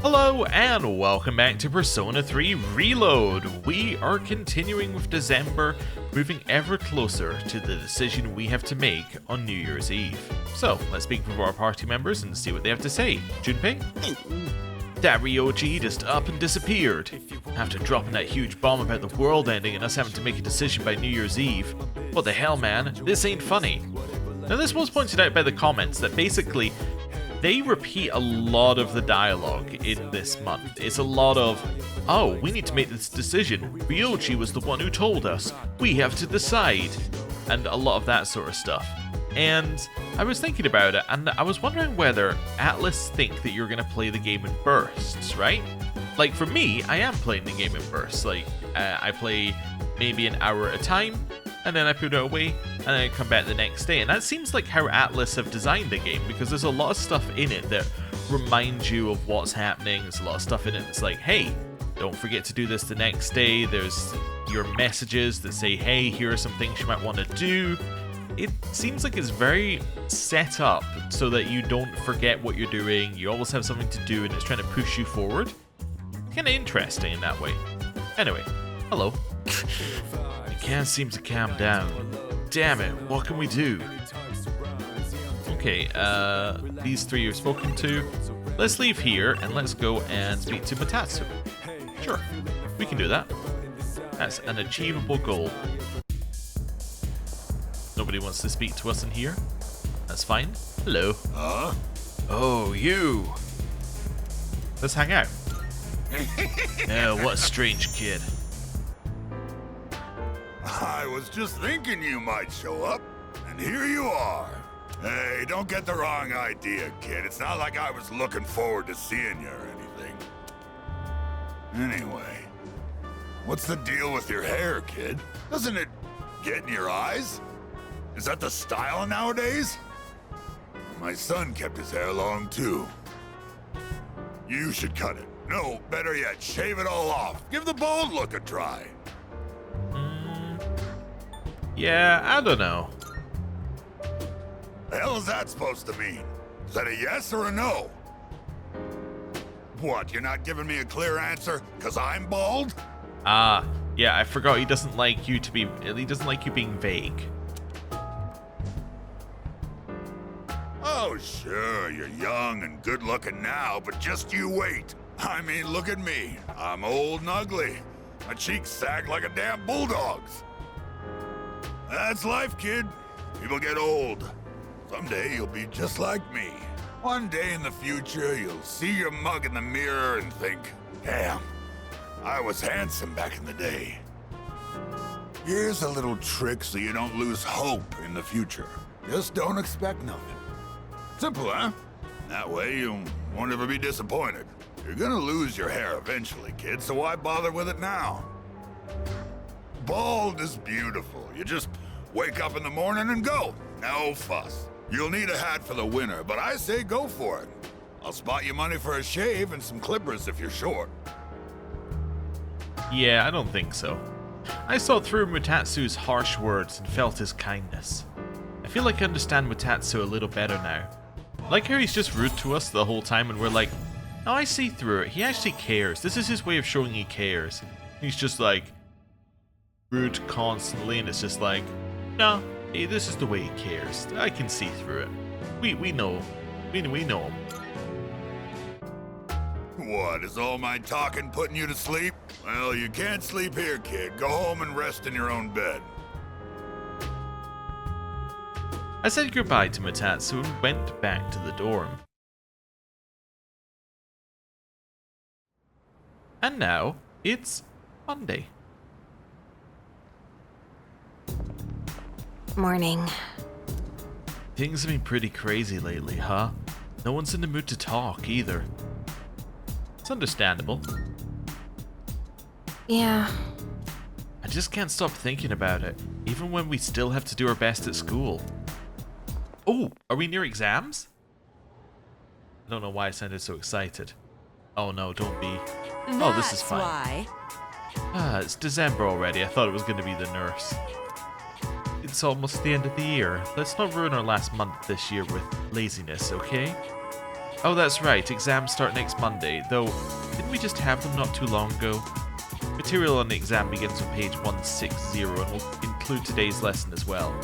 Hello and welcome back to Persona 3 Reload. We are continuing with December, moving ever closer to the decision we have to make on New Year's Eve. So, let's speak with our party members and see what they have to say. Junpei? That Ryoji just up and disappeared. After dropping that huge bomb about the world ending and us having to make a decision by New Year's Eve. What the hell, man? This ain't funny. Now, this was pointed out by the comments that basically they repeat a lot of the dialogue in this month. It's a lot of, oh, we need to make this decision. Ryoji was the one who told us. We have to decide. And a lot of that sort of stuff. And I was thinking about it, and I was wondering whether Atlus think that you're going to play the game in bursts, right? Like, for me, I am playing the game in bursts. Like, I play maybe an hour at a time, and then I put it away, and then I come back the next day. And that seems like how Atlus have designed the game, because there's a lot of stuff in it that reminds you of what's happening. There's a lot of stuff in it that's like, hey, don't forget to do this the next day. There's your messages that say, hey, here are some things you might want to do. It seems like it's very set up so that you don't forget what you're doing. You always have something to do, and it's trying to push you forward. Kind of interesting in that way. Anyway, hello. I can't seem to calm down. Damn it, what can we do? Okay, these three you've spoken to. Let's leave here and let's go and speak to Mitsuru. Sure, we can do that. That's an achievable goal. Nobody wants to speak to us in here. That's fine. Hello. Huh? Oh, you. Let's hang out. Yeah, what a strange kid. I was just thinking you might show up, and here you are. Hey, don't get the wrong idea, kid. It's not like I was looking forward to seeing you or anything. Anyway, what's the deal with your hair, kid? Doesn't it get in your eyes? Is that the style nowadays? My son kept his hair long, too. You should cut it. No, better yet, shave it all off. Give the bald look a try. Yeah, I don't know. The hell is that supposed to mean? Is that a yes or a no? What, you're not giving me a clear answer because I'm bald? Yeah, I forgot he doesn't like you being vague. Oh, sure, you're young and good-looking now, but just you wait. I mean, look at me. I'm old and ugly. My cheeks sag like a damn bulldog's. That's life, kid. People get old. Someday you'll be just like me. One day in the future, you'll see your mug in the mirror and think, damn, I was handsome back in the day. Here's a little trick so you don't lose hope in the future. Just don't expect nothing. Simple, huh? That way you won't ever be disappointed. You're gonna lose your hair eventually, kid, so why bother with it now? Bald is beautiful. You just wake up in the morning and go. No fuss. You'll need a hat for the winter, but I say go for it. I'll spot you money for a shave and some clippers if you're short. Yeah, I don't think so. I saw through Mutatsu's harsh words and felt his kindness. I feel like I understand Mutatsu a little better now. I like how he's just rude to us the whole time and we're like, no, I see through it. He actually cares. This is his way of showing he cares. He's just like, rude constantly, and it's just like, no, hey, this is the way he cares. I can see through it. We know. We know him. What, is all my talking putting you to sleep? Well, you can't sleep here, kid. Go home and rest in your own bed. I said goodbye to Mutatsu and went back to the dorm. And now, it's Monday. Morning. Things have been pretty crazy lately, huh? No one's in the mood to talk, either. It's understandable. Yeah. I just can't stop thinking about it, even when we still have to do our best at school. Oh, are we near exams? I don't know why I sounded so excited. Oh no, don't be. Oh, this is fine. Why. It's December already. I thought it was going to be the nurse. It's almost the end of the year. Let's not ruin our last month this year with laziness, okay? Oh, that's right, exams start next Monday, though didn't we just have them not too long ago? Material on the exam begins on page 160 and will include today's lesson as well.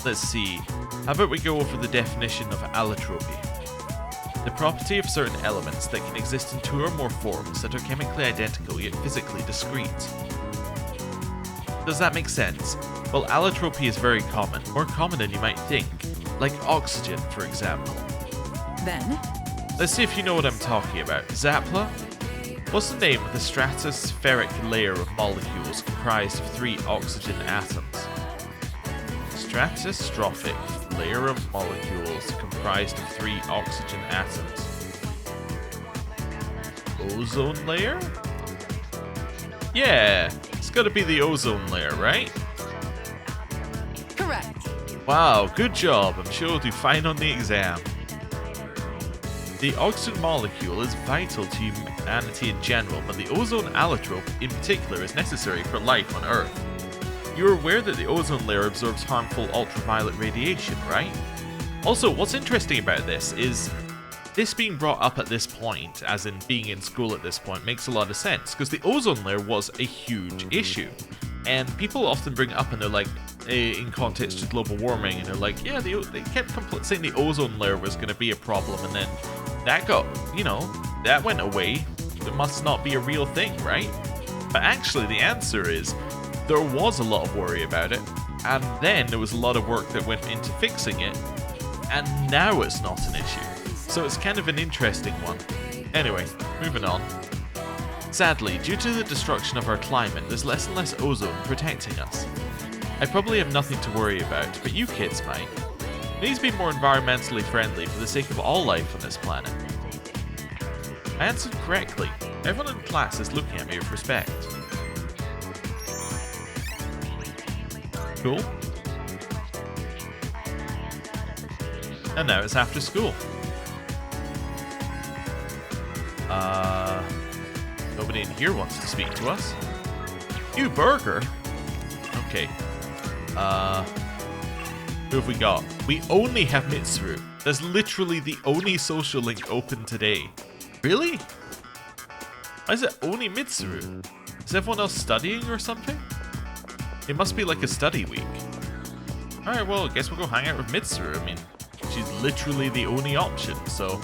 Let's see, how about we go over the definition of allotropy? The property of certain elements that can exist in two or more forms that are chemically identical yet physically discrete. Does that make sense? Well, allotropy is very common, more common than you might think, like oxygen, for example. Then? Let's see if you know what I'm talking about. Zapla? What's the name of the stratospheric layer of molecules comprised of 3 oxygen atoms? Stratostrophic layer of molecules comprised of 3 oxygen atoms. Ozone layer? Yeah, it's gotta be the ozone layer, right? Correct. Wow, good job. I'm sure you'll do fine on the exam. The oxygen molecule is vital to humanity in general, but the ozone allotrope in particular is necessary for life on Earth. You're aware that the ozone layer absorbs harmful ultraviolet radiation, right? Also, what's interesting about this is this being brought up at this point, as in being in school at this point, makes a lot of sense, because the ozone layer was a huge issue. And people often bring it up and they're like, in context to global warming, and they're like, yeah, they kept saying the ozone layer was going to be a problem, and then that got, that went away. It must not be a real thing, right? But actually, the answer is, there was a lot of worry about it, and then there was a lot of work that went into fixing it, and now it's not an issue. So it's kind of an interesting one. Anyway, moving on. Sadly, due to the destruction of our climate, there's less and less ozone protecting us. I probably have nothing to worry about, but you kids might. It needs to be more environmentally friendly for the sake of all life on this planet. I answered correctly. Everyone in class is looking at me with respect. Cool. And now it's after school. Nobody in here wants to speak to us. You burger? Okay. Who have we got? We only have Mitsuru. That's literally the only social link open today. Really? Why is it only Mitsuru? Is everyone else studying or something? It must be like a study week. Alright, well, I guess we'll go hang out with Mitsuru. I mean, she's literally the only option, so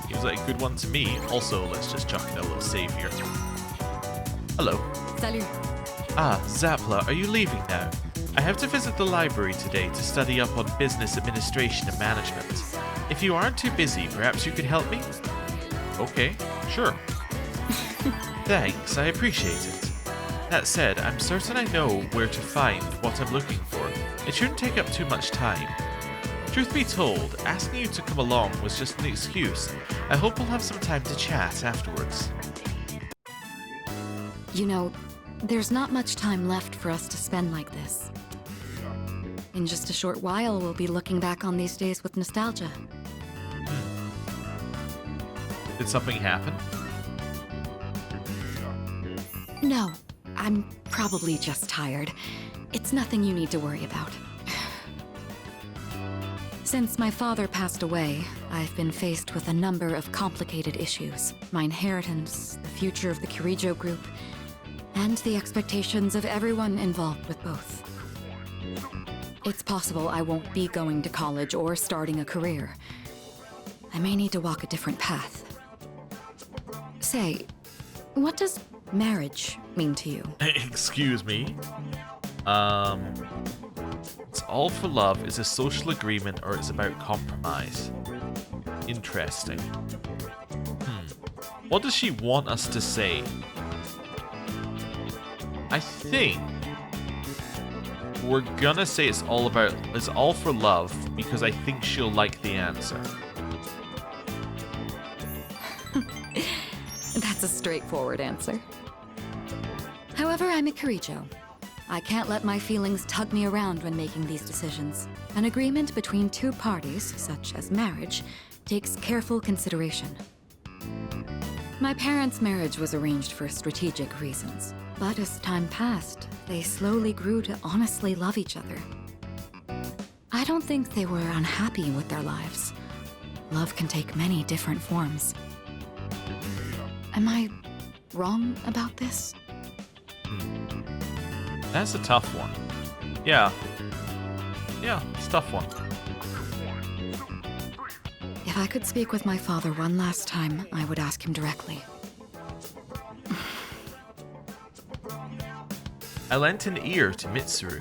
seems like a good one to me. Also, let's just chuck in a little save here. Hello. Salut. Ah, Zapla, are you leaving now? I have to visit the library today to study up on business administration and management. If you aren't too busy, perhaps you could help me? Okay, sure. Thanks, I appreciate it. That said, I'm certain I know where to find what I'm looking for. It shouldn't take up too much time. Truth be told, asking you to come along was just an excuse. I hope we'll have some time to chat afterwards. You know, there's not much time left for us to spend like this. In just a short while, we'll be looking back on these days with nostalgia. Did something happen? No, I'm probably just tired. It's nothing you need to worry about. Since my father passed away, I've been faced with a number of complicated issues. My inheritance, the future of the Kirijo group, and the expectations of everyone involved with both. It's possible I won't be going to college or starting a career. I may need to walk a different path. Say, what does marriage mean to you? Excuse me? It's all for love is a social agreement or it's about compromise. Interesting. What does she want us to say? I think we're gonna say it's all for love because I think she'll like the answer. That's a straightforward answer. However, I'm a Kirijo. I can't let my feelings tug me around when making these decisions. An agreement between two parties, such as marriage, takes careful consideration. My parents' marriage was arranged for strategic reasons, but as time passed, they slowly grew to honestly love each other. I don't think they were unhappy with their lives. love can take many different forms. Am I wrong about this? That's a tough one. Yeah. Yeah, it's a tough one. If I could speak with my father one last time, I would ask him directly. I lent an ear to Mitsuru.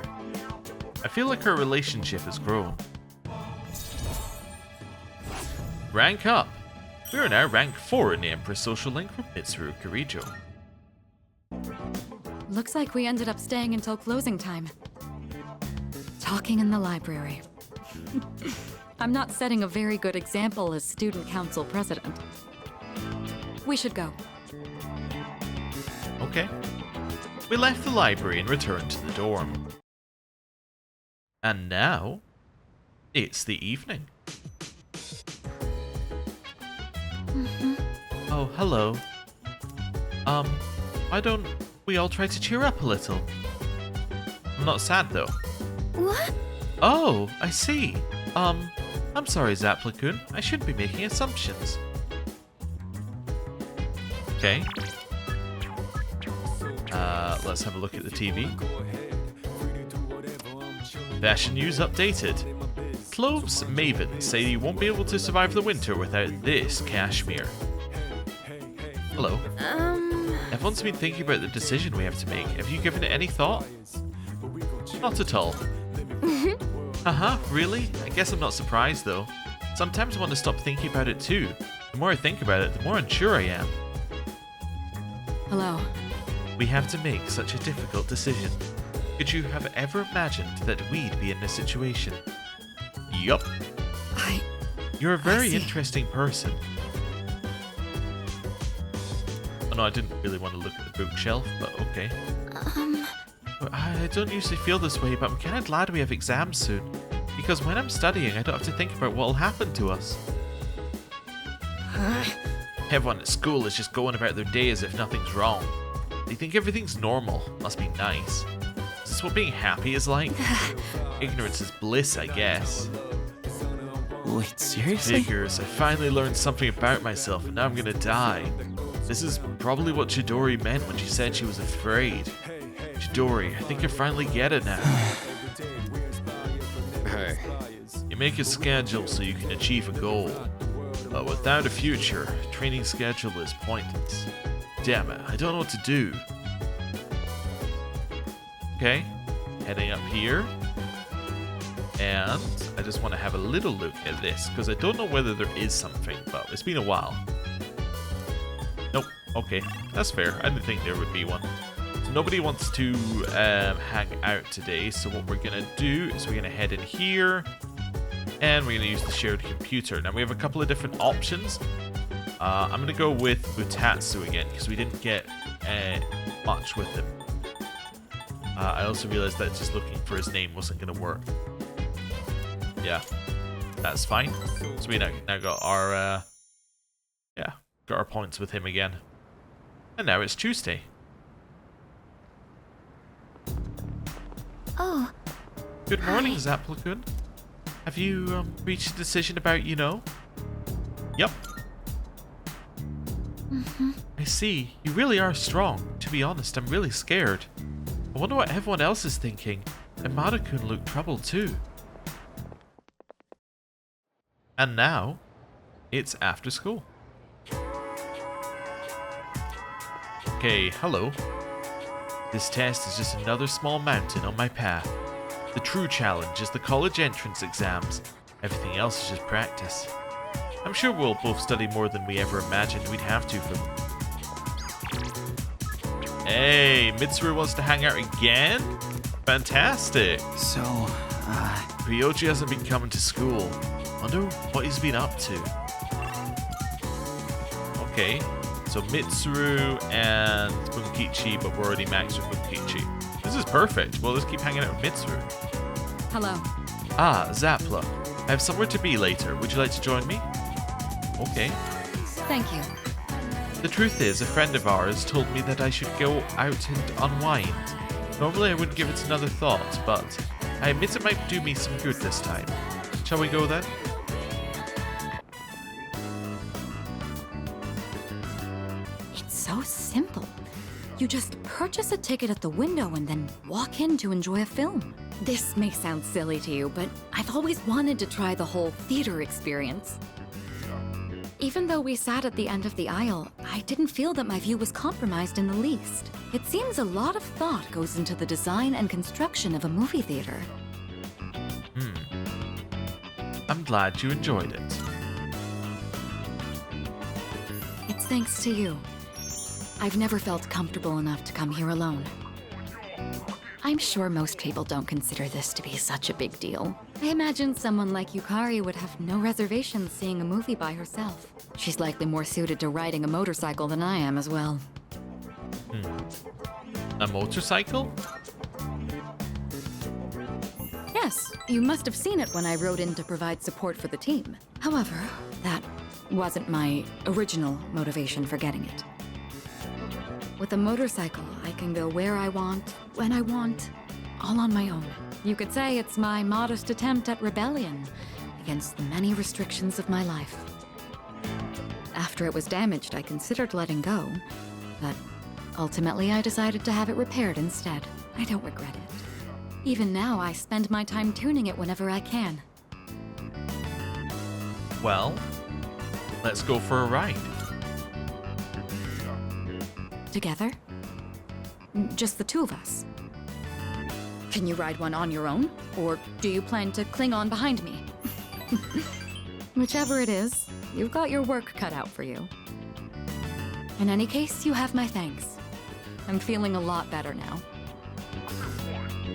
I feel like our relationship has grown. Rank up! We are now rank 4 in the Emperor's social link with Mitsuru Kirijo. Looks like we ended up staying until closing time. Talking in the library. I'm not setting a very good example as student council president. We should go. Okay. We left the library and returned to the dorm. And now, it's the evening. Oh, hello. Why don't we all try to cheer up a little? I'm not sad though. What? Oh, I see. I'm sorry, Zaplakun. I shouldn't be making assumptions. Okay. Let's have a look at the TV. Fashion news updated. Clothes Maven say you won't be able to survive the winter without this cashmere. Hello. Everyone's been thinking about the decision we have to make. Have you given it any thought? Not at all. Really? I guess I'm not surprised though. Sometimes I want to stop thinking about it too. The more I think about it, the more unsure I am. Hello. We have to make such a difficult decision. Could you have ever imagined that we'd be in this situation? Yup. You're a very interesting person. Oh no, I didn't really want to look at the bookshelf, but okay. I don't usually feel this way, but I'm kind of glad we have exams soon. Because when I'm studying, I don't have to think about what will happen to us. Everyone at school is just going about their day as if nothing's wrong. They think everything's normal. Must be nice. Is this what being happy is like? Ignorance is bliss, I guess. Wait, seriously? Figures, I finally learned something about myself and now I'm gonna die. This is probably what Chidori meant when she said she was afraid. Chidori, I think I finally get it now. Hey. You make a schedule so you can achieve a goal. But without a future, training schedule is pointless. Damn it, I don't know what to do. Okay, heading up here. And I just want to have a little look at this, because I don't know whether there is something, but it's been a while. Nope, okay, that's fair. I didn't think there would be one. So nobody wants to hang out today, so what we're going to do is we're going to head in here. And we're going to use the shared computer. Now we have a couple of different options. I'm going to go with Butatsu again, because we didn't get much with him. I also realized that just looking for his name wasn't going to work. Yeah, that's fine. So we now got our, got our points with him again. And now it's Tuesday. Oh. Good morning, Zaplakun. Have you reached a decision about, you know? Yep. I see. You really are strong. To be honest, I'm really scared. I wonder what everyone else is thinking. And Maru-kun looked troubled too. And now, it's after school. Okay, hello. This test is just another small mountain on my path. The true challenge is the college entrance exams. Everything else is just practice. I'm sure we'll both study more than we ever imagined we'd have to for them. Hey, Mitsuru wants to hang out again? Fantastic. So, Ryoji hasn't been coming to school. Wonder what he's been up to. Okay, so Mitsuru and Bunkichi, but we're already maxed with Bunkichi. This is perfect. Well, let's keep hanging out with Mitsuru. Hello. Ah, Zapla. I have somewhere to be later. Would you like to join me? Okay. Thank you. The truth is, a friend of ours told me that I should go out and unwind. Normally I wouldn't give it another thought, but I admit it might do me some good this time. Shall we go then? It's so simple. You just purchase a ticket at the window and then walk in to enjoy a film. This may sound silly to you, but I've always wanted to try the whole theater experience. Even though we sat at the end of the aisle, I didn't feel that my view was compromised in the least. It seems a lot of thought goes into the design and construction of a movie theater. I'm glad you enjoyed it. It's thanks to you. I've never felt comfortable enough to come here alone. I'm sure most people don't consider this to be such a big deal. I imagine someone like Yukari would have no reservations seeing a movie by herself. She's likely more suited to riding a motorcycle than I am as well. A motorcycle? Yes, you must have seen it when I rode in to provide support for the team. However, that wasn't my original motivation for getting it. With a motorcycle, I can go where I want, when I want, all on my own. You could say it's my modest attempt at rebellion against the many restrictions of my life. After it was damaged, I considered letting go, but ultimately I decided to have it repaired instead. I don't regret it. Even now, I spend my time tuning it whenever I can. Well, let's go for a ride. Together? Just the two of us? Can you ride one on your own? Or do you plan to cling on behind me? Whichever it is, you've got your work cut out for you. In any case, you have my thanks. I'm feeling a lot better now.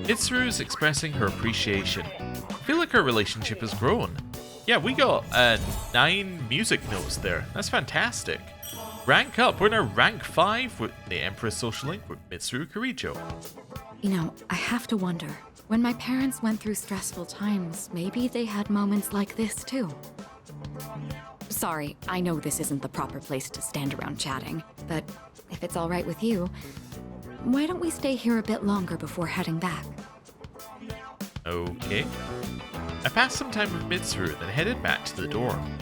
Mitsuru's expressing her appreciation. I feel like our relationship has grown. Yeah, we got 9 music notes there. That's fantastic. Rank up. We're now rank 5 with the Empress Social Link with Mitsuru Kirijo. You know, I have to wonder, when my parents went through stressful times, maybe they had moments like this too. Sorry, I know this isn't the proper place to stand around chatting, but if it's all right with you, why don't we stay here a bit longer before heading back? Okay. I passed some time with Mitsuru, then headed back to the dorm.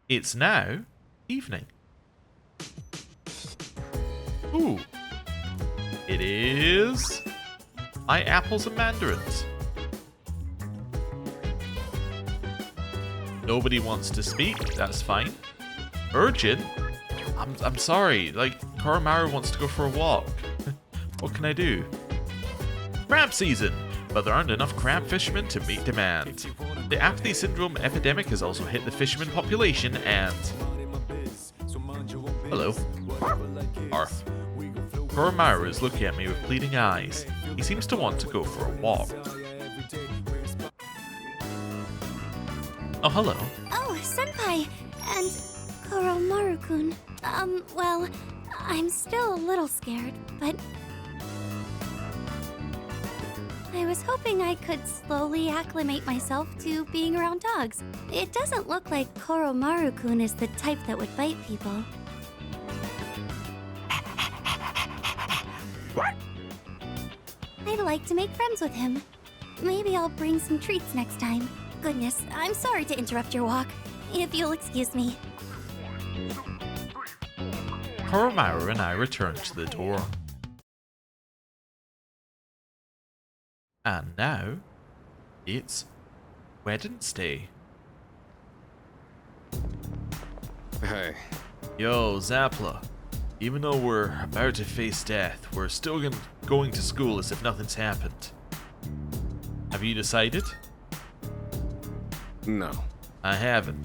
It's now evening. Ooh. It is my apples and mandarins. Nobody wants to speak, that's fine. Urgent? I'm sorry, like, Koromaru wants to go for a walk. What can I do? Crab season! But there aren't enough crab fishermen to meet demand. The apathy syndrome epidemic has also hit the fisherman population and... Hello. Arf. Koromaru is looking at me with pleading eyes. He seems to want to go for a walk. Oh, hello. Oh, Senpai! And Koromaru-kun. Well, I'm still a little scared, but... I was hoping I could slowly acclimate myself to being around dogs. It doesn't look like Koromaru-kun is the type that would bite people. What? I'd like to make friends with him. Maybe I'll bring some treats next time. Goodness, I'm sorry to interrupt your walk. If you'll excuse me. Koromaru and I return to the door. And now, it's Wednesday. Hey. Yo, Zappla. Even though we're about to face death, we're still going to school as if nothing's happened. Have you decided? No. I haven't.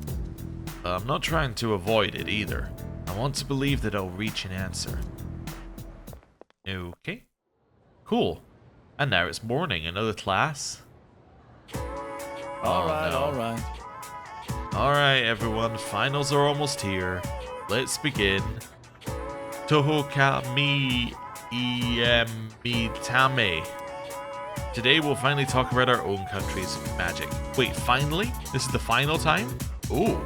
I'm not trying to avoid it either. I want to believe that I'll reach an answer. Okay. Cool. And now it's morning, another class. Alright. Alright, everyone, finals are almost here. Let's begin. Tohoka mi mitame. Today we'll finally talk about our own country's magic. Wait, finally? This is the final time? Ooh.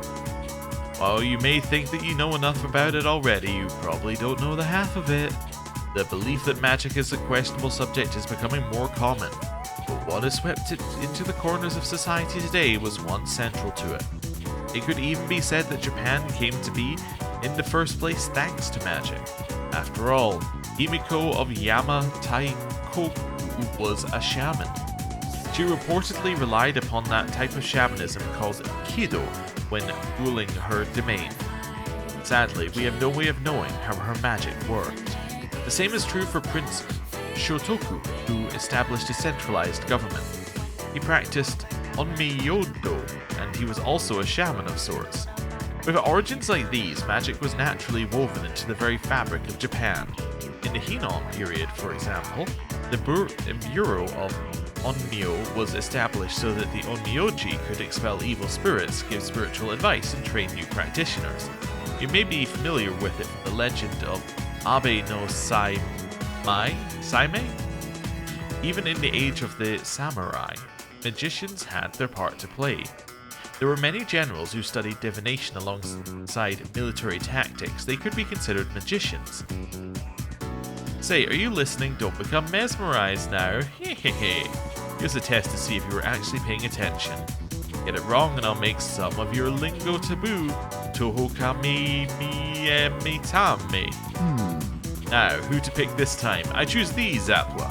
While you may think that you know enough about it already, you probably don't know the half of it. The belief that magic is a questionable subject is becoming more common, but what has swept it into the corners of society today was once central to it. It could even be said that Japan came to be in the first place thanks to magic. After all, Himiko of Yama-Taikoku was a shaman. She reportedly relied upon that type of shamanism called Kido when ruling her domain. Sadly, we have no way of knowing how her magic worked. The same is true for Prince Shotoku, who established a centralized government. He practiced Onmyodo, and he was also a shaman of sorts. With origins like these, magic was naturally woven into the very fabric of Japan. In the Heian period, for example, the Bureau of Onmyo was established so that the Onmyoji could expel evil spirits, give spiritual advice, and train new practitioners. You may be familiar with it from the legend of Abe no Saime. Even in the age of the samurai, magicians had their part to play. There were many generals who studied divination alongside military tactics. They could be considered magicians. Say, are you listening? Don't become mesmerized now. Hehehe. Here's a test to see if you were actually paying attention. Get it wrong and I'll make some of your lingo taboo. Toho kami mi mitame. Now, who to pick this time? I choose these, Apla.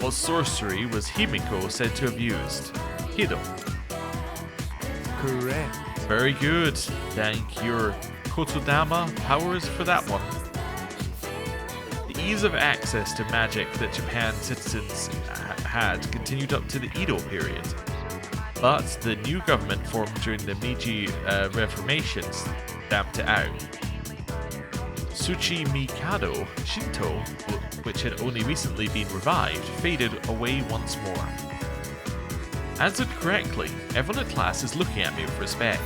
What sorcery was Himiko said to have used? Kido. Correct. Very good. Thank your Kotodama powers for that one. The ease of access to magic that Japan citizens had continued up to the Edo period. But the new government formed during the Meiji Reformation stamped it out. Tsuchi Mikado Shinto, which had only recently been revived, faded away once more. Answered correctly, everyone in class is looking at me with respect.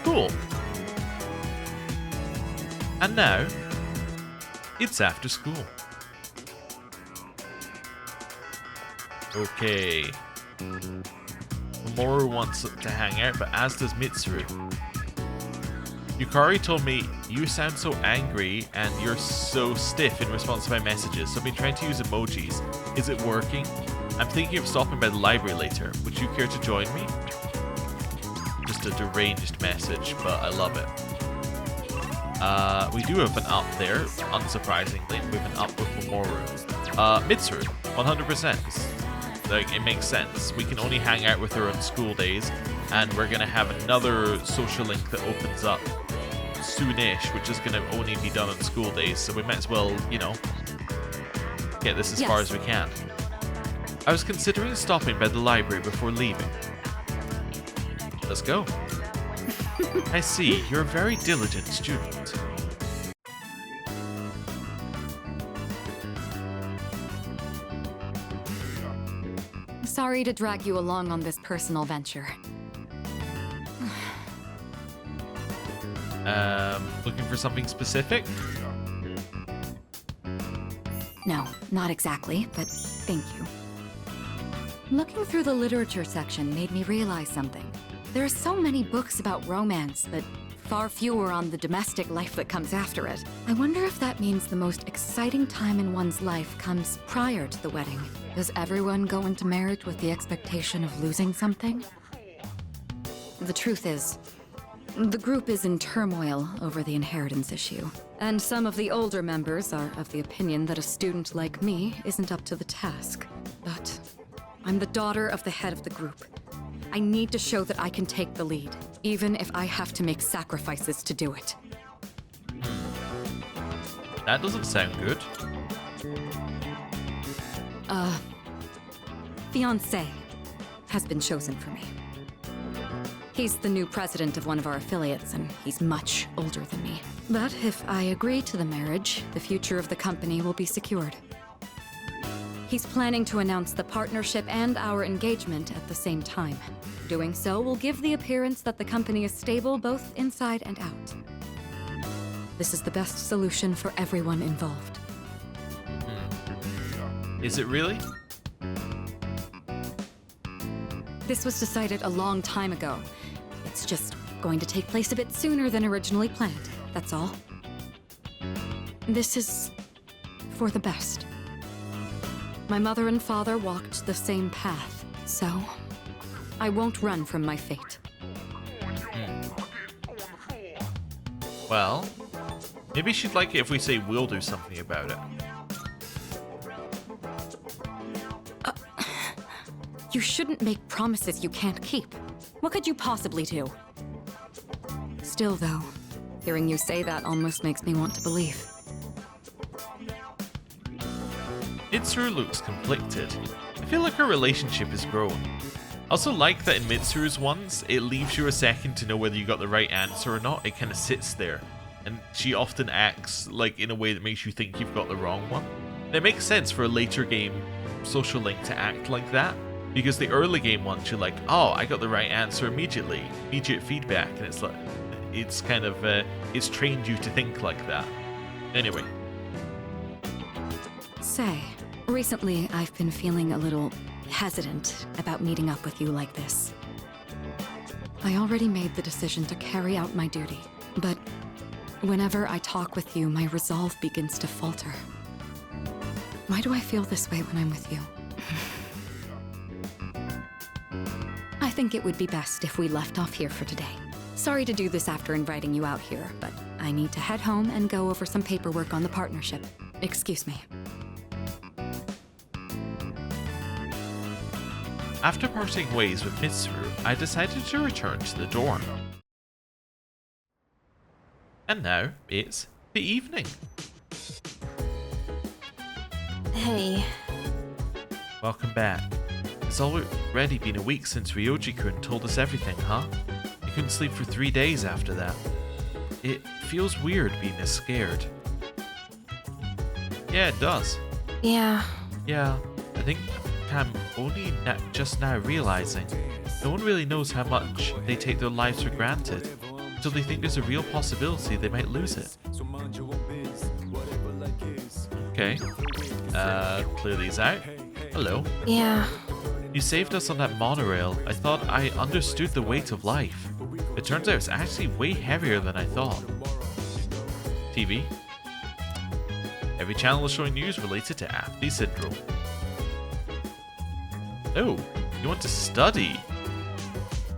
Cool. And now, it's after school. Okay. Mamoru wants to hang out, but as does Mitsuru. Yukari told me, you sound so angry and you're so stiff in response to my messages, so I've been trying to use emojis. Is it working? I'm thinking of stopping by the library later. Would you care to join me? Just a deranged message, but I love it. We do have an up there, unsurprisingly. We have an up with Mamoru. Mitsuru, 100%. Like, it makes sense. We can only hang out with her on school days, and we're going to have another social link that opens up soonish, which is going to only be done on school days, so we might as well, you know, get this as far as we can. I was considering stopping by the library before leaving. Let's go. I see, you're a very diligent student. Sorry to drag you along on this personal venture. Looking for something specific? No, not exactly, but thank you. Looking through the literature section made me realize something. There are so many books about romance, but far fewer on the domestic life that comes after it. I wonder if that means the most exciting time in one's life comes prior to the wedding. Does everyone go into marriage with the expectation of losing something? The truth is, the group is in turmoil over the inheritance issue. And some of the older members are of the opinion that a student like me isn't up to the task. But I'm the daughter of the head of the group. I need to show that I can take the lead, even if I have to make sacrifices to do it. That doesn't sound good. Fiancé has been chosen for me. He's the new president of one of our affiliates, and he's much older than me. But if I agree to the marriage, the future of the company will be secured. He's planning to announce the partnership and our engagement at the same time. Doing so will give the appearance that the company is stable both inside and out. This is the best solution for everyone involved. Is it really? This was decided a long time ago. It's just going to take place a bit sooner than originally planned, that's all. This is for the best. My mother and father walked the same path, so I won't run from my fate. Well, maybe she'd like it if we say we'll do something about it. You shouldn't make promises you can't keep. What could you possibly do? Still, though, hearing you say that almost makes me want to believe. Mitsuru looks conflicted. I feel like her relationship is growing. I also like that in Mitsuru's ones, it leaves you a second to know whether you got the right answer or not. It kind of sits there, and she often acts like in a way that makes you think you've got the wrong one. And it makes sense for a later game social link to act like that, because the early game ones you're like, oh, I got the right answer immediately, immediate feedback, and it's like, it's kind of, it's trained you to think like that. Anyway. Say, recently I've been feeling a little hesitant about meeting up with you like this. I already made the decision to carry out my duty, but whenever I talk with you, my resolve begins to falter. Why do I feel this way when I'm with you? I think it would be best if we left off here for today. Sorry to do this after inviting you out here, but I need to head home and go over some paperwork on the partnership. Excuse me. After parting ways with Mitsuru, I decided to return to the dorm. And now it's the evening. Hey. Welcome back. It's already been a week since Ryoji-kun told us everything, huh? I couldn't sleep for 3 days after that. It feels weird being this scared. Yeah, it does. Yeah. Yeah, I think I'm only just now realizing no one really knows how much they take their lives for granted until they think there's a real possibility they might lose it. Okay. Clear these out. Hello. Yeah. You saved us on that monorail. I thought I understood the weight of life. It turns out it's actually way heavier than I thought. TV. Every channel is showing news related to apathy syndrome. Oh, you want to study?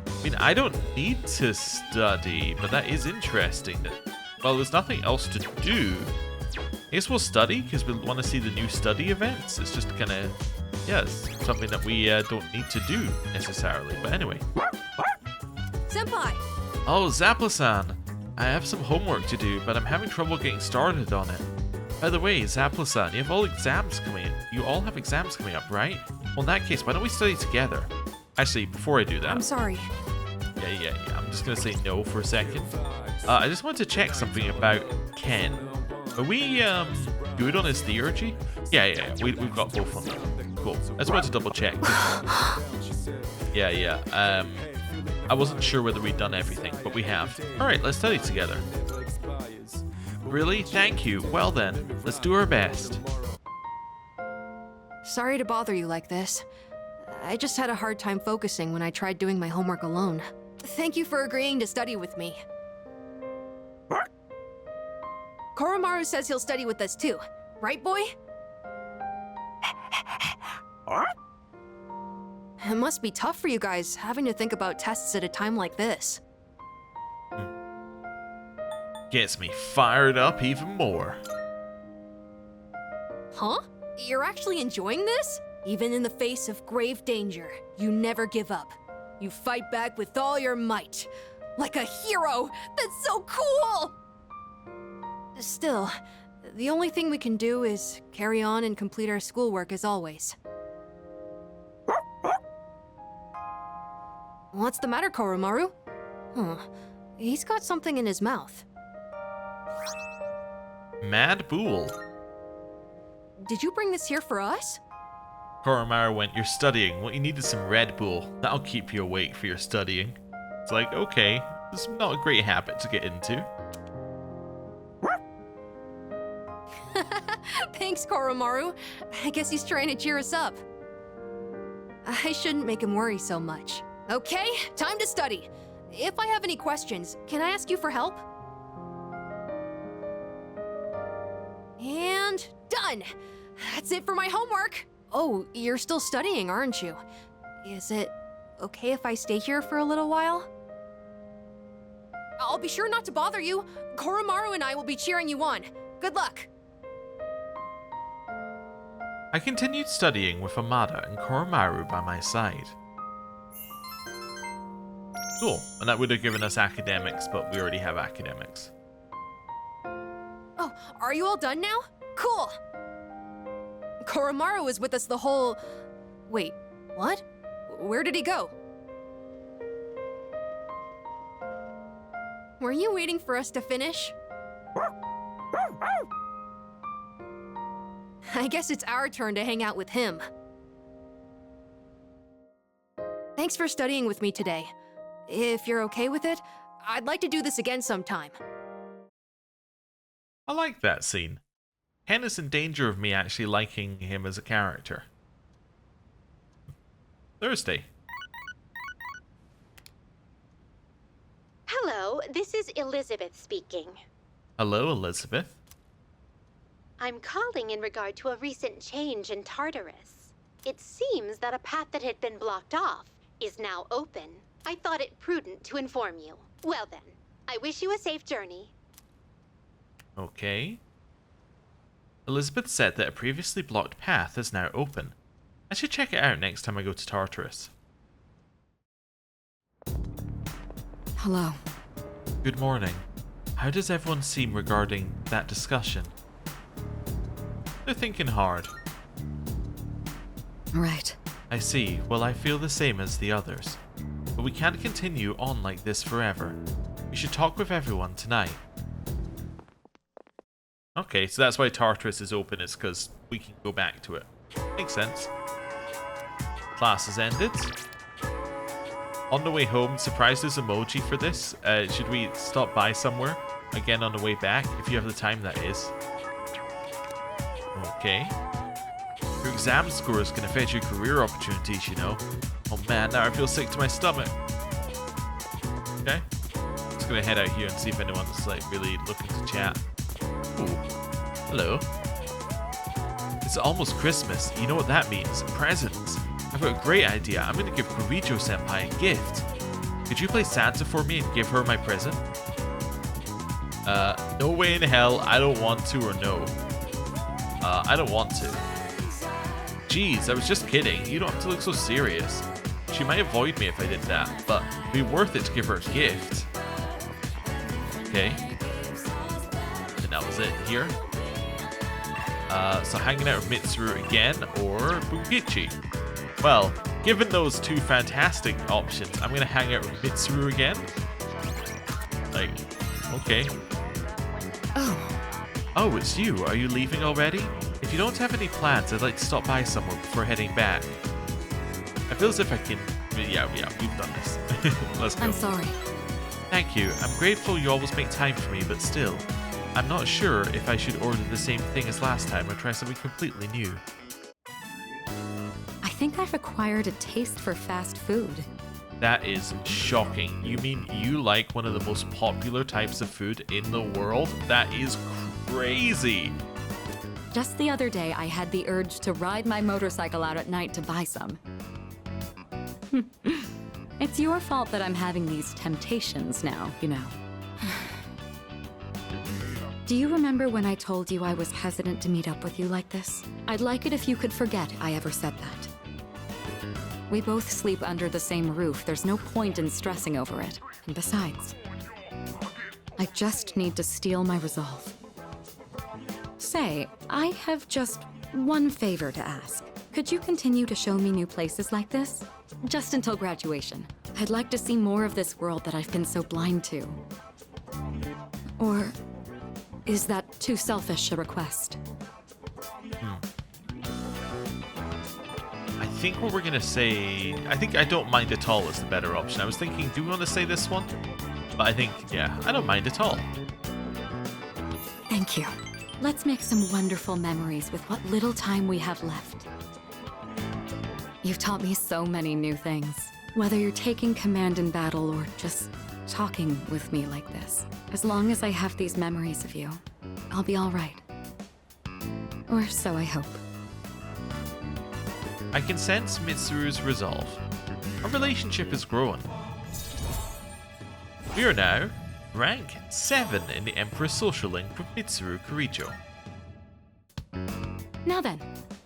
I mean, I don't need to study, but that is interesting. Well, there's nothing else to do. I guess we'll study because we want to see the new study events. It's just kind of, yeah, it's something that we don't need to do necessarily. But anyway. Senpai! Oh, Zapla-san. I have some homework to do, but I'm having trouble getting started on it. By the way, Zapla-san, you all have exams coming up, right? Well, in that case, why don't we study together? Actually, before I do that... I'm sorry. Yeah. I'm just going to say no for a second. I just wanted to check something about Ken. Are we good on his theurgy? Yeah. We've got both on that. Cool. I just wanted to double check. Yeah. I wasn't sure whether we'd done everything, but we have. Alright, let's study together. Really? Thank you. Well then, let's do our best. Sorry to bother you like this. I just had a hard time focusing when I tried doing my homework alone. Thank you for agreeing to study with me. Koromaru says he'll study with us too. Right, boy? It must be tough for you guys, having to think about tests at a time like this. Gets me fired up even more. Huh? You're actually enjoying this? Even in the face of grave danger, you never give up. You fight back with all your might. Like a hero! That's so cool! Still, the only thing we can do is carry on and complete our schoolwork as always. What's the matter, Koromaru? Huh. He's got something in his mouth. Mad Bull. Did you bring this here for us? Koromaru went, you're studying. Well, you needed some Red Bull. That'll keep you awake for your studying. It's like, okay, this is not a great habit to get into. Thanks, Koromaru. I guess he's trying to cheer us up. I shouldn't make him worry so much. Okay, time to study. If I have any questions, can I ask you for help? And done! That's it for my homework! Oh, you're still studying, aren't you? Is it okay if I stay here for a little while? I'll be sure not to bother you. Koromaru and I will be cheering you on. Good luck. I continued studying with Amada and Koromaru by my side. Cool, and that would have given us academics, but we already have academics. Oh, are you all done now? Cool. Koromaru was with us the whole... Wait, what? Where did he go? Were you waiting for us to finish? I guess it's our turn to hang out with him. Thanks for studying with me today. If you're okay with it, I'd like to do this again sometime. I like that scene. Ken is in danger of me actually liking him as a character. Thursday. Hello, this is Elizabeth speaking. Hello, Elizabeth. I'm calling in regard to a recent change in Tartarus. It seems that a path that had been blocked off is now open. I thought it prudent to inform you. Well then, I wish you a safe journey. Okay. Elizabeth said that a previously blocked path is now open. I should check it out next time I go to Tartarus. Hello. Good morning. How does everyone seem regarding that discussion? They're thinking hard. Right. I see. Well, I feel the same as the others. But we can't continue on like this forever. We should talk with everyone tonight. Okay, so that's why Tartarus is open, is because we can go back to it. Makes sense. Class has ended. On the way home, surprised there's emoji for this. Should we stop by somewhere? Again on the way back, if you have the time, that is. Okay. Your exam score is going to affect your career opportunities, you know. Oh man, now I feel sick to my stomach. Okay. Just going to head out here and see if anyone's like really looking to chat. Ooh. Hello. It's almost Christmas. You know what that means. Presents. I've got a great idea. I'm going to give Korijo-senpai a gift. Could you play Santa for me and give her my present? No way in hell. I don't want to, or no. I don't want to. Jeez, I was just kidding. You don't have to look so serious. She might avoid me if I did that, but it'd be worth it to give her a gift. Okay. And that was it here. So hanging out with Mitsuru again, or Bukichi? Well, given those two fantastic options, I'm going to hang out with Mitsuru again. Like, okay. Oh, it's you. Are you leaving already? If you don't have any plans, I'd like to stop by somewhere before heading back. I feel as if I can... Yeah, we've done this. Let's go. I'm sorry. Thank you. I'm grateful you always make time for me, but still, I'm not sure if I should order the same thing as last time or try something completely new. I think I've acquired a taste for fast food. That is shocking. You mean you like one of the most popular types of food in the world? That is crazy. Just the other day, I had the urge to ride my motorcycle out at night to buy some. It's your fault that I'm having these temptations now, you know. Do you remember when I told you I was hesitant to meet up with you like this? I'd like it if you could forget I ever said that. We both sleep under the same roof. There's no point in stressing over it. And besides, I just need to steel my resolve. Say, I have just one favor to ask. Could you continue to show me new places like this? Just until graduation. I'd like to see more of this world that I've been so blind to. Or is that too selfish a request? I think what we're going to say... I think I don't mind at all is the better option. I was thinking, do we want to say this one? But I think, yeah, I don't mind at all. Thank you. Let's make some wonderful memories with what little time we have left. You've taught me so many new things. Whether you're taking command in battle or just talking with me like this. As long as I have these memories of you, I'll be all right. Or so I hope. I can sense Mitsuru's resolve. Our relationship is growing. We are now Rank 7 in the Emperor's social link with Mitsuru Kirijo. Now then,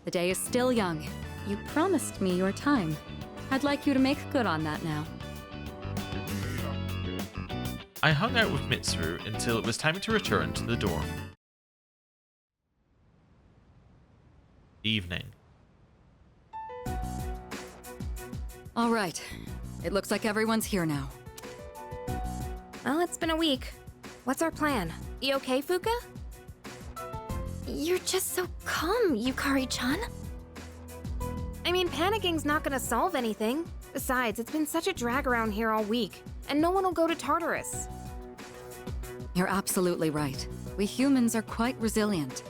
the day is still young. You promised me your time. I'd like you to make good on that now. I hung out with Mitsuru until it was time to return to the dorm. Evening. All right. It looks like everyone's here now. Well, it's been a week. What's our plan? You okay, Fuka? You're just so calm, Yukari-chan. I mean, panicking's not gonna solve anything. Besides, it's been such a drag around here all week, and no one will go to Tartarus. You're absolutely right. We humans are quite resilient.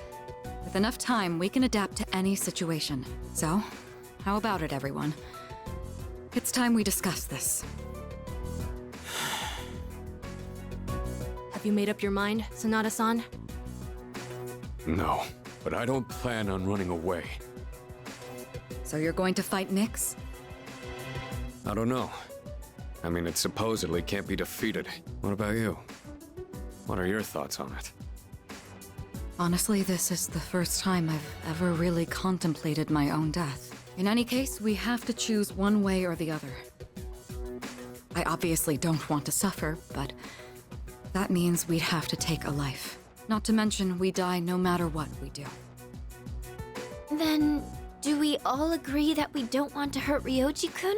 With enough time, we can adapt to any situation. So, how about it, everyone? It's time we discuss this. Have you made up your mind, Sanada-san? No, but I don't plan on running away. So you're going to fight Nyx? I don't know. I mean, it supposedly can't be defeated. What about you? What are your thoughts on it? Honestly, this is the first time I've ever really contemplated my own death. In any case, we have to choose one way or the other. I obviously don't want to suffer, but that means we'd have to take a life. Not to mention, we die no matter what we do. Then, do we all agree that we don't want to hurt Ryoji-kun?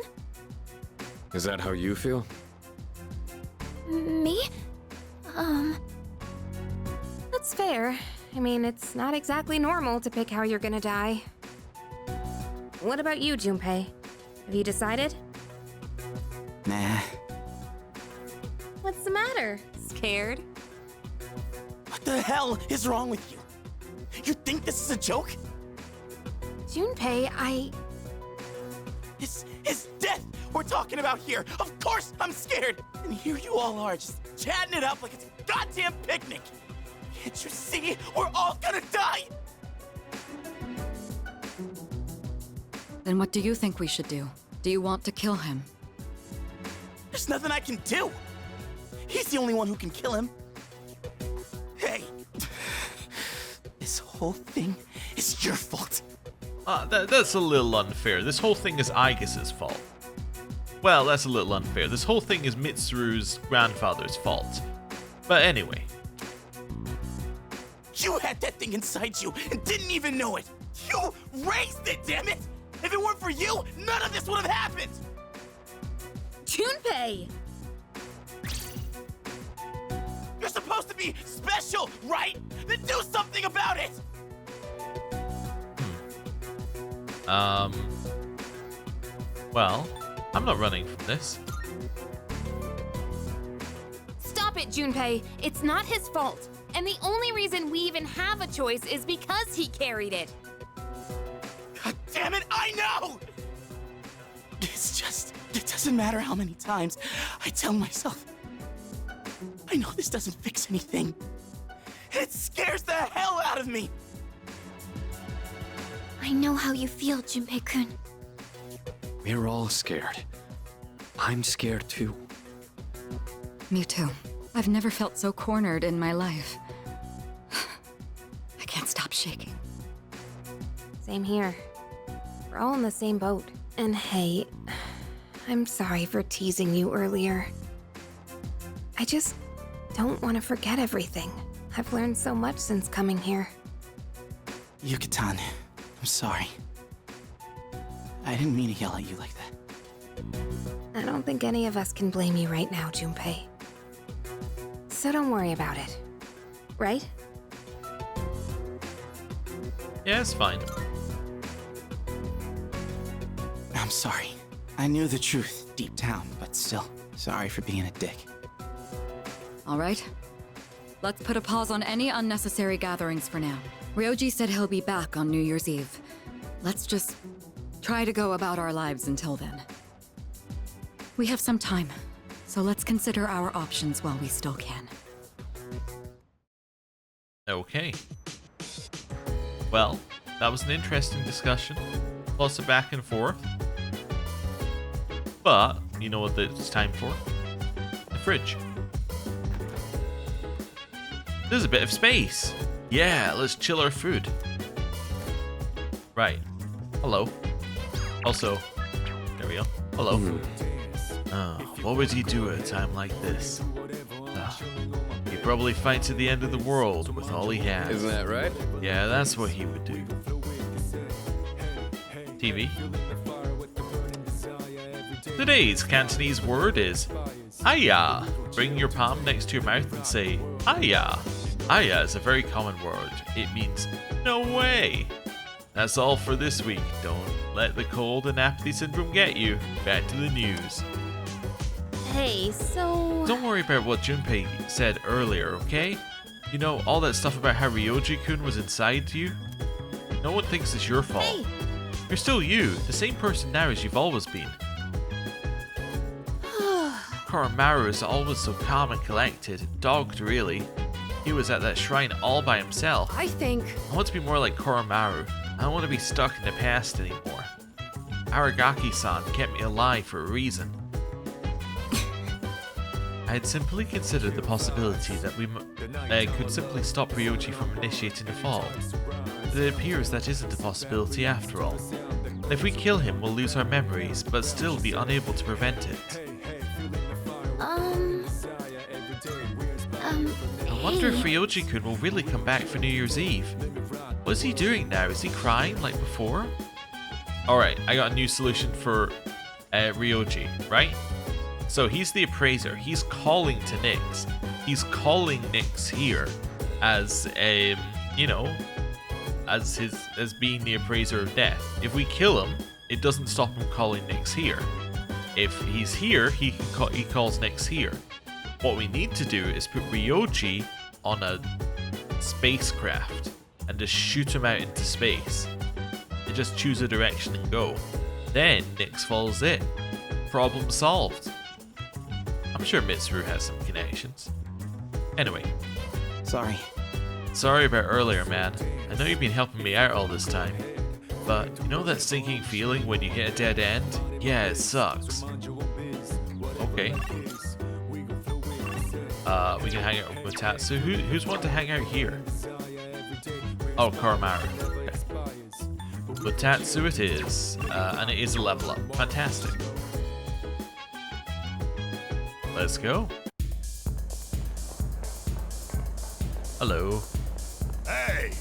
Is that how you feel? Me? That's fair. I mean, it's not exactly normal to pick how you're gonna die. What about you, Junpei? Have you decided? Nah. What's the matter? Scared? What the hell is wrong with you? You think this is a joke? Junpei, This is death we're talking about here. Of course I'm scared. And here you all are, just chatting it up like it's a goddamn picnic. Can't you see? We're all gonna die. Then what do you think we should do? Do you want to kill him? There's nothing I can do. He's the only one who can kill him. Hey, this whole thing is your fault. That's a little unfair. This whole thing is Aigis' fault. Well, that's a little unfair. This whole thing is Mitsuru's grandfather's fault. But anyway. You had that thing inside you and didn't even know it. You raised it, damn it! If it weren't for you, none of this would have happened. Junpei! You're supposed to be special, right? Then do something about it! Well, I'm not running from this. Stop it, Junpei. It's not his fault. And the only reason we even have a choice is because he carried it. God damn it, I know! It's just, it doesn't matter how many times I tell myself. I know this doesn't fix anything. It scares the hell out of me! I know how you feel, Junpei-kun. We're all scared. I'm scared too. Me too. I've never felt so cornered in my life. I can't stop shaking. Same here. We're all in the same boat. And hey, I'm sorry for teasing you earlier. I just don't want to forget everything. I've learned so much since coming here. Yucatan, I'm sorry. I didn't mean to yell at you like that. I don't think any of us can blame you right now, Junpei. So don't worry about it. Right? Yeah, it's fine. I'm sorry. I knew the truth deep down, but still, sorry for being a dick. All right. Let's put a pause on any unnecessary gatherings for now. Ryoji said he'll be back on New Year's Eve. Let's just try to go about our lives until then. We have some time, so let's consider our options while we still can. Okay. Well, that was an interesting discussion. Lots of back and forth. But, you know what it's time for? The fridge. There's a bit of space. Yeah, let's chill our food. Right. Hello. Also, there we go. Hello. What would he do at a time like this? He probably fight to the end of the world with all he has. Isn't that right? Yeah, that's what he would do. TV. Today's Cantonese word is Aya. Bring your palm next to your mouth and say Aya. Aya is a very common word. It means no way. That's all for this week. Don't let the cold and apathy syndrome get you. Back to the news. Hey, so... Don't worry about what Junpei said earlier, okay? You know, all that stuff about how Ryoji-kun was inside you? No one thinks it's your fault. Hey. You're still you, the same person now as you've always been. Koromaru is always so calm and collected, dogged really. He was at that shrine all by himself. I think... I want to be more like Koromaru. I don't want to be stuck in the past anymore. Aragaki-san kept me alive for a reason. I had simply considered the possibility that we could simply stop Ryoji from initiating the fall. But it appears that isn't a possibility after all. If we kill him, we'll lose our memories, but still be unable to prevent it. I wonder if Ryoji-kun will really come back for New Year's Eve. What is he doing now? Is he crying like before? Alright, I got a new solution for Ryoji, right? So he's the appraiser. He's calling to Nyx. He's calling Nyx here as you know, as being the appraiser of death. If we kill him, it doesn't stop him calling Nyx here. If he's here, he calls Nyx here. What we need to do is put Ryoji on a spacecraft and just shoot him out into space. And just choose a direction and go. Then Nyx follows it. Problem solved. I'm sure Mitsuru has some connections. Anyway. Sorry about earlier, man. I know you've been helping me out all this time. But you know that sinking feeling when you hit a dead end? Yeah, it sucks. Okay. We can hang out with Tatsu. Who's want to hang out here? Oh, Koromaru. Okay. With Tatsu it is, and it is a level up. Fantastic. Let's go. Hello. Hey!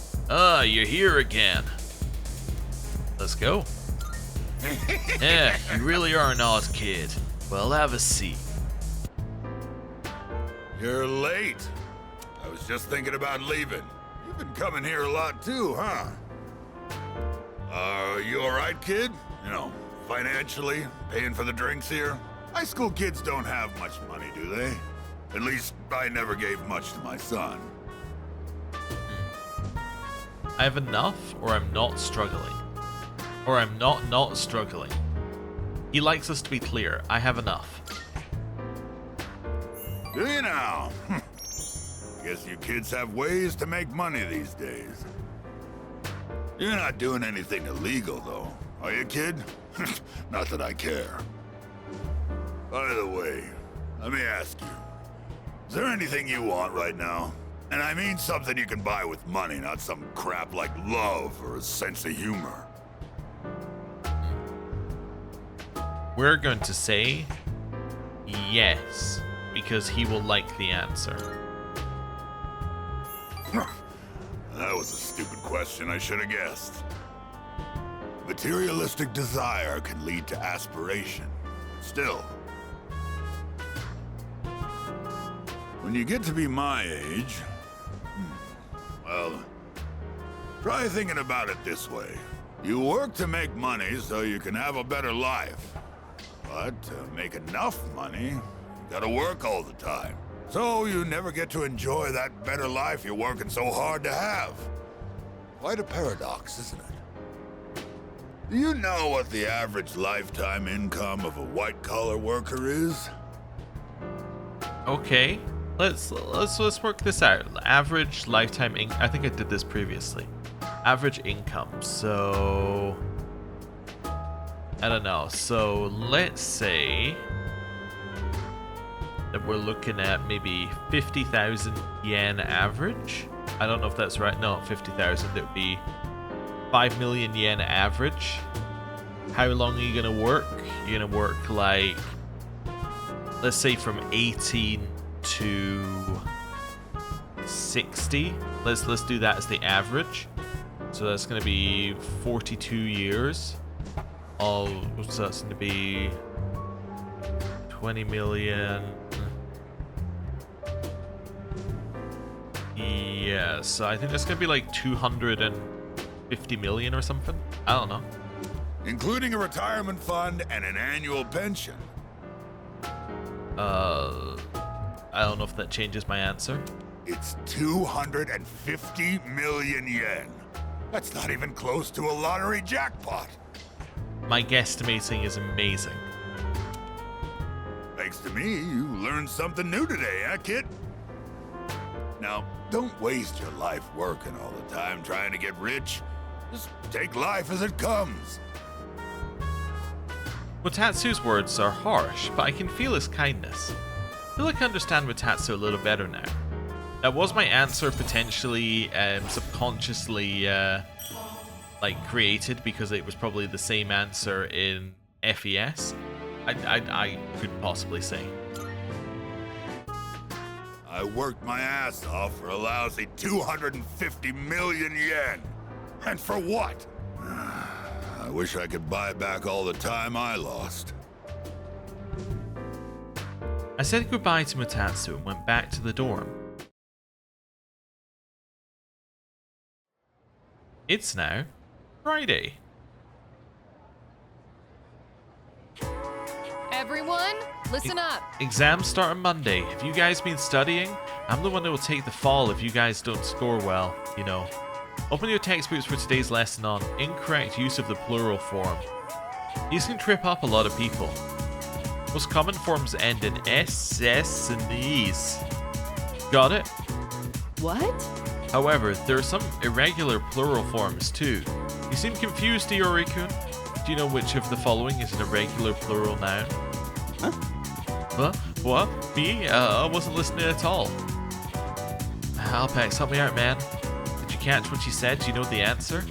You're here again. Let's go. Yeah, you really are an odd kid. Well, have a seat. You're late. I was just thinking about leaving. You've been coming here a lot too, huh? You alright, kid? You know, financially, paying for the drinks here? High school kids don't have much money, do they? At least, I never gave much to my son. I have enough, or I'm not struggling. Or I'm not struggling. He likes us to be clear. I have enough. Do you now? Guess you kids have ways to make money these days. You're not doing anything illegal, though, are you, kid? Not that I care. By the way, let me ask you, is there anything you want right now? And I mean something you can buy with money, not some crap like love or a sense of humor. We're going to say yes, because he will like the answer. That was a stupid question, I should have guessed. Materialistic desire can lead to aspiration. Still, when you get to be my age, well, try thinking about it this way. You work to make money so you can have a better life. But to make enough money, you gotta work all the time. So you never get to enjoy that better life you're working so hard to have. Quite a paradox, isn't it? Do you know what the average lifetime income of a white-collar worker is? Okay, let's work this out. Average lifetime income. I think I did this previously. Average income. So I don't know. So let's say that we're looking at maybe 50,000 yen average. I don't know if that's right. No, 50,000. It would be 5 million yen average. How long are you going to work? You're going to work like, let's say from 18 to 60. Let's do that as the average. So that's going to be 42 years. So that's going to be 20 million. Yeah, so I think that's going to be like 250 million or something. I don't know. Including a retirement fund and an annual pension. I don't know if that changes my answer. It's 250 million yen. That's not even close to a lottery jackpot. My guesstimating is amazing. Thanks to me, you learned something new today, eh, kid? Now, don't waste your life working all the time trying to get rich. Just take life as it comes. Watatsu's words are harsh, but I can feel his kindness. I feel like I understand Watatsu a little better now. That was my answer, potentially subconsciously like created because it was probably the same answer in FES. I could possibly say. I worked my ass off for a lousy 250 million yen. And for what? I wish I could buy back all the time I lost. I said goodbye to Mutatsu and went back to the dorm. It's now Friday. Everyone, listen up. Exams start on Monday. Have you guys been studying? I'm the one that will take the fall if you guys don't score well, you know. Open your textbooks for today's lesson on incorrect use of the plural form. These can trip up a lot of people. Most common forms end in S, S, and Es. Got it? What? However, there are some irregular plural forms too. You seem confused, Iori-kun. Do you know which of the following is an irregular plural noun? Huh? What? Me? I wasn't listening at all. Alpax, help me out, man. Did you catch what she said? Do you know the answer?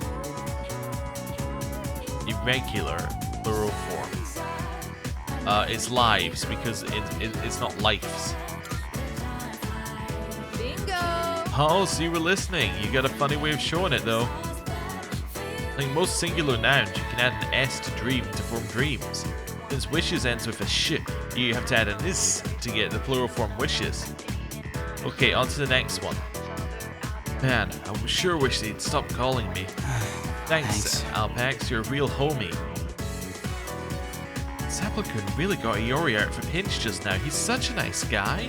Irregular plural forms. It's lives because it's not lives. Bingo! Oh, so you were listening. You got a funny way of showing it, though. Like most singular nouns, you can add an S to dream to form dreams. Since wishes ends with a sh, you have to add an is to get the plural form wishes. Okay, on to the next one. Man, I sure wish they'd stop calling me. Thanks, Alpax, you're a real homie. Sapple-kun really got Iori out for pinch just now. He's such a nice guy.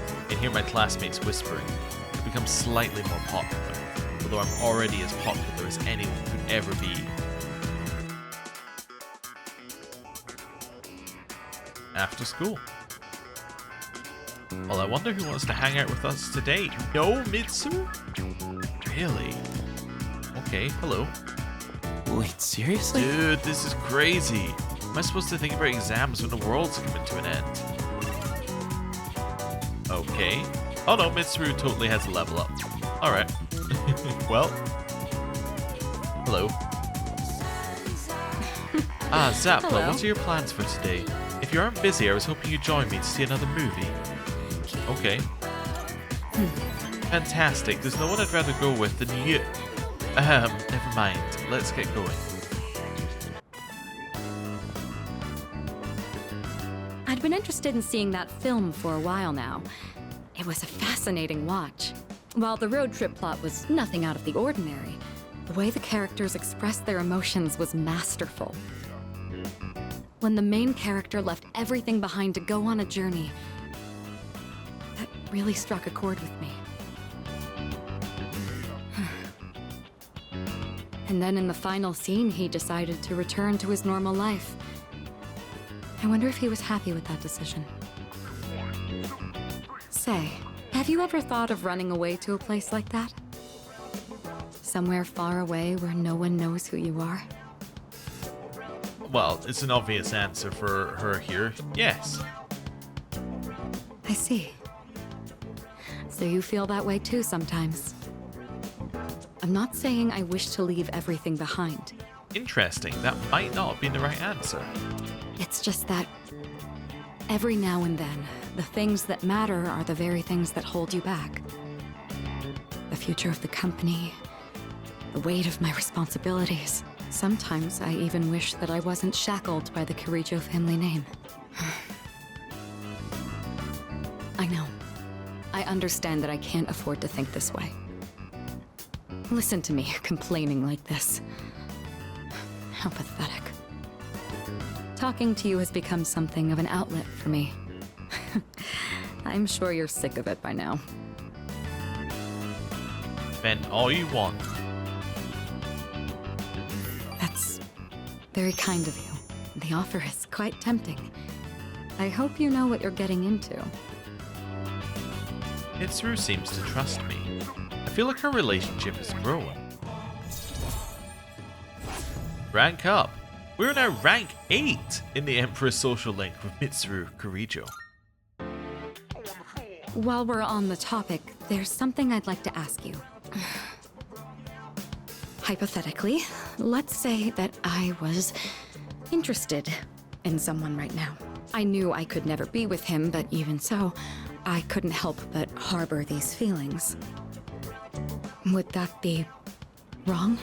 I can hear my classmates whispering. I've become slightly more popular, although I'm already as popular as anyone could ever be. After school. Well, I wonder who wants to hang out with us today. No, Mitsuru? Really? Okay, hello. Wait, seriously? Dude, this is crazy. Am I supposed to think about exams when the world's coming to an end? Okay. Oh no, Mitsuru totally has a level up. Alright. Well. Hello. Zappa, Hello. what are your plans for today? If you aren't busy, I was hoping you'd join me to see another movie. Okay. Fantastic. There's no one I'd rather go with than you. Never mind. Let's get going. I'd been interested in seeing that film for a while now. It was a fascinating watch. While the road trip plot was nothing out of the ordinary, the way the characters expressed their emotions was masterful. When the main character left everything behind to go on a journey, that really struck a chord with me. And then in the final scene, he decided to return to his normal life. I wonder if he was happy with that decision. Say, have you ever thought of running away to a place like that? Somewhere far away where no one knows who you are? Well, it's an obvious answer for her here. Yes. see. So you feel that way too sometimes. I'm not saying I wish to leave everything behind. Interesting, that might not have been the right answer. It's just that every now and then, the things that matter are the very things that hold you back. The future of the company, the weight of my responsibilities. Sometimes I even wish that I wasn't shackled by the Kirijo family name. I know. I understand that I can't afford to think this way. Listen to me complaining like this. How pathetic. Talking to you has become something of an outlet for me. I'm sure you're sick of it by now. Vent all you want. That's very kind of you. The offer is quite tempting. I hope you know what you're getting into. Mitsuru seems to trust me. I feel like our relationship is growing. Rank up. We're now rank 8 in the Emperor's social link with Mitsuru Kirijo. While we're on the topic, there's something I'd like to ask you. Hypothetically, let's say that I was interested in someone right now. I knew I could never be with him, but even so, I couldn't help but harbor these feelings. Would that be wrong?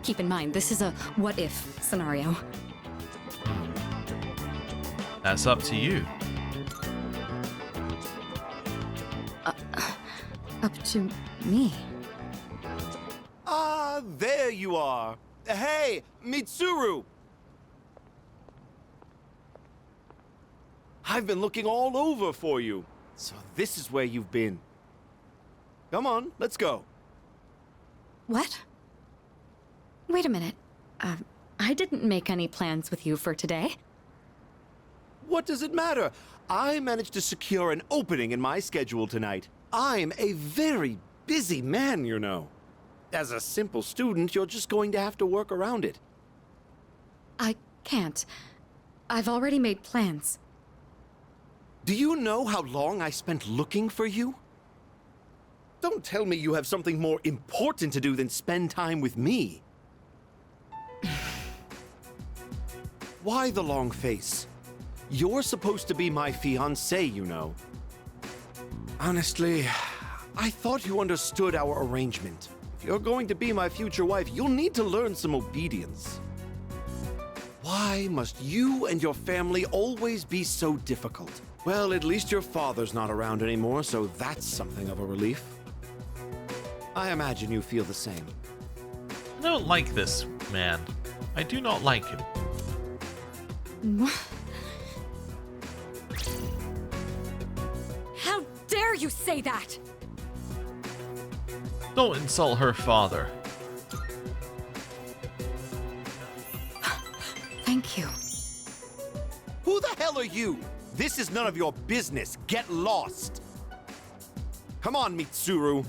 Keep in mind, this is a what-if scenario. That's up to you. Up to me. Ah, there you are. Hey, Mitsuru! I've been looking all over for you. So this is where you've been. Come on, let's go. What? Wait a minute. I didn't make any plans with you for today. What does it matter? I managed to secure an opening in my schedule tonight. I'm a very busy man, you know. As a simple student, you're just going to have to work around it. I can't. I've already made plans. Do you know how long I spent looking for you? Don't tell me you have something more important to do than spend time with me. Why the long face? You're supposed to be my fiancé, you know. Honestly, I thought you understood our arrangement. If you're going to be my future wife, you'll need to learn some obedience. Why must you and your family always be so difficult? Well, at least your father's not around anymore, so that's something of a relief. I imagine you feel the same. I don't like this man. I do not like him. How dare you say that? Don't insult her father. Thank you. Who the hell are you? This is none of your business. Get lost. Come on, Mitsuru.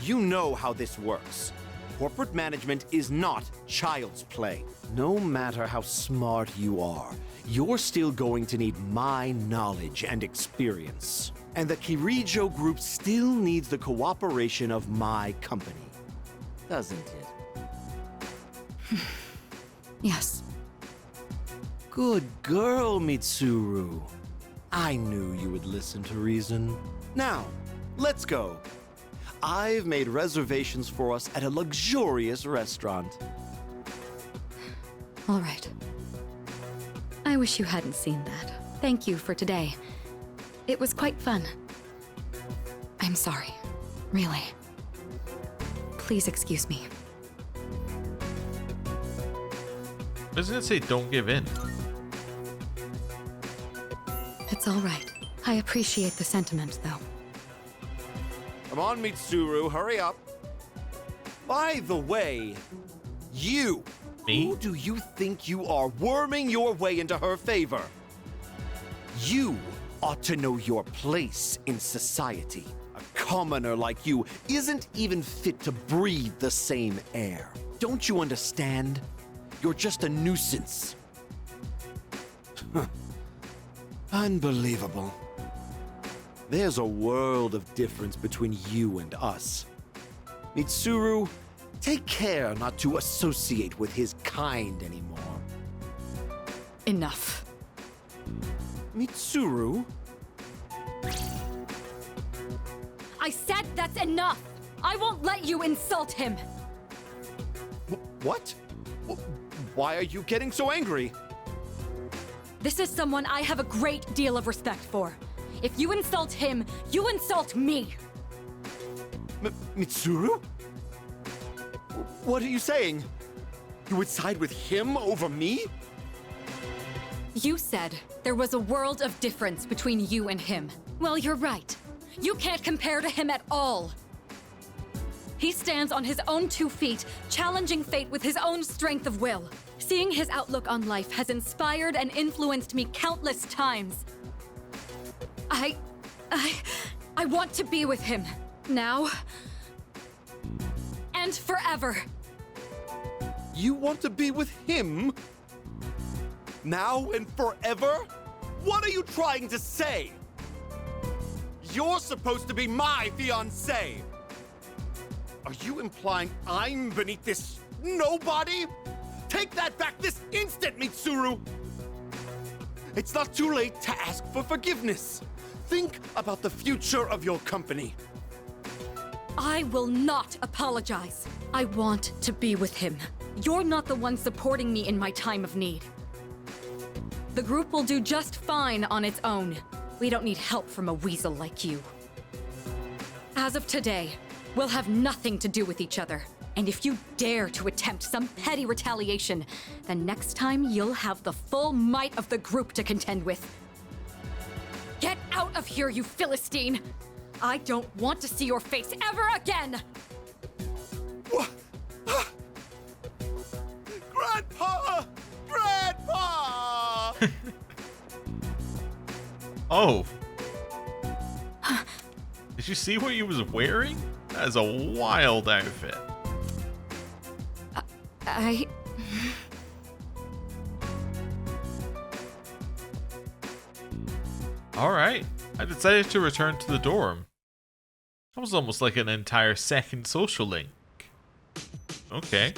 You know how this works. Corporate management is not child's play. No matter how smart you are, you're still going to need my knowledge and experience. And the Kirijo group still needs the cooperation of my company. Doesn't it? Yes. Good girl, Mitsuru. I knew you would listen to reason. Now, let's go. I've made reservations for us at a luxurious restaurant. All right. I wish you hadn't seen that. Thank you for today. It was quite fun. I'm sorry. Really. Please excuse me. I was gonna say don't give in. It's all right. I appreciate the sentiment, though. Come on, Mitsuru, hurry up. By the way, you. Me? Who do you think you are, worming your way into her favor? You ought to know your place in society. A commoner like you isn't even fit to breathe the same air. Don't you understand? You're just a nuisance. Unbelievable. There's a world of difference between you and us. Mitsuru, take care not to associate with his kind anymore. Enough. Mitsuru? I said that's enough! I won't let you insult him! What? Why are you getting so angry? This is someone I have a great deal of respect for. If you insult him, you insult me! Mitsuru? What are you saying? You would side with him over me? You said there was a world of difference between you and him. Well, you're right. You can't compare to him at all. He stands on his own 2 feet, challenging fate with his own strength of will. Seeing his outlook on life has inspired and influenced me countless times. I want to be with him. Now. And forever. You want to be with him? Now and forever? What are you trying to say? You're supposed to be my fiancé! Are you implying I'm beneath this nobody? Take that back this instant, Mitsuru! It's not too late to ask for forgiveness. Think about the future of your company. I will not apologize. I want to be with him. You're not the one supporting me in my time of need. The group will do just fine on its own. We don't need help from a weasel like you. As of today, we'll have nothing to do with each other. And if you dare to attempt some petty retaliation, then next time you'll have the full might of the group to contend with. Get out of here, you Philistine! I don't want to see your face ever again! Grandpa! Grandpa! Oh. Did you see what he was wearing? That is a wild outfit. Alright, I decided to return to the dorm. That was almost like an entire second social link. Okay.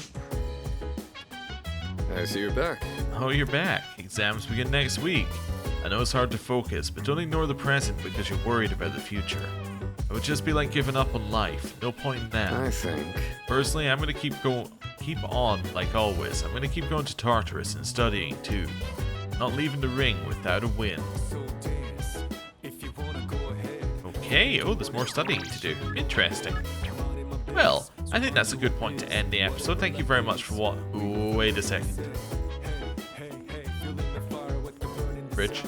I see you're back. Oh, you're back. Exams begin next week. I know it's hard to focus, but don't ignore the present because you're worried about the future. It would just be like giving up on life. No point in that. I think. Personally, I'm gonna keep on like always. I'm gonna keep going to Tartarus and studying too. Not leaving the ring without a win. Okay, oh, there's more studying to do. Interesting. Well, I think that's a good point to end the episode. Thank you very much for what. Oh, wait a second. Bridge.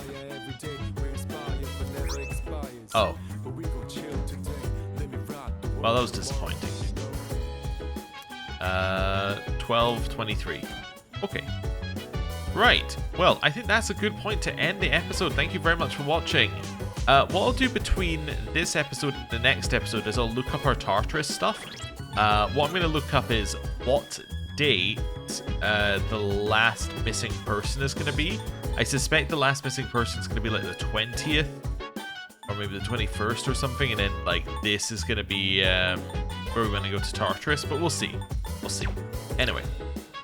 Oh. Well, that was disappointing. 12:23. Okay. Right. Well, I think that's a good point to end the episode. Thank you very much for watching. What I'll do between this episode and the next episode is I'll look up our Tartarus stuff. What I'm going to look up is what date the last missing person is going to be. I suspect the last missing person is going to be like the 20th or maybe the 21st or something, and then like this is going to be where we're going to go to Tartarus, but we'll see. We'll see. Anyway,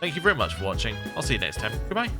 thank you very much for watching. I'll see you next time. Goodbye.